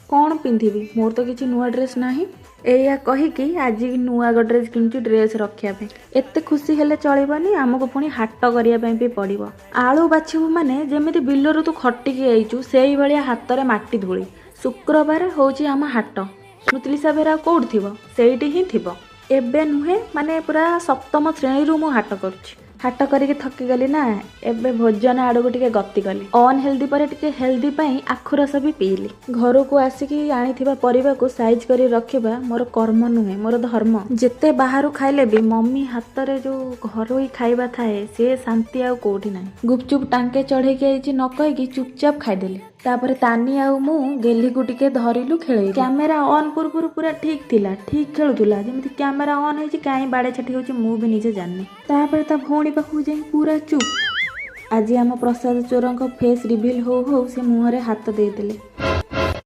कौन पिंधिबी मोर तो किसी नुआ ड्रेस नाही। एया कहीकि आज नुआ ड्रेस किणुची ड्रेस रखिया पे एते खुशी हेले चलिबनी आमको पुणी हाट करिया पे भी पड़िबो। आलू बाछिबू माने जेमिति बिलरू तू खटिकी आइचू सेही भलिया हातरे माटी धूली। शुक्रवार होची आम हाट स्मृतिलिसा बेरा कोड थिबो सेहीटी ही थिबो। एबे नुहे माने पूरा सप्तम श्रेणी रु मु हाट करूची। हाट करके थकी गली ना एबे भोजन आड़ को टिके गति कली। अनहेल्दी पर टिके हेल्दी पाई आखु रस भी पीली। घर को आसिकी आनीथिबा परिबा को साइज करी रखिबा मोर कर्म नुहे मोर धर्म। जेते बाहरु खाइले भी मम्मी हाथ रे जो घरोई खाइबा थाए से शांति आ कोठी नाही। गुपचुप टांके चढ़े के आइची न कहि कि चुपचाप खाइदेली। तापर तानी आउ मु गेली को टिके धरिलु खेले। कैमेरा ऑन पूर्व पूरा ठीक थिला ठीक खेलुथुला जेमिति कैमेरा ऑन होइची काई बाड़े छठी होची मु भी निजे जाननी। तापर ता भौणी पाखु जाई पूरा चुप। आज आम प्रसाद चोरंक फेस रिवील हो से मुहरे हाथ देदेले।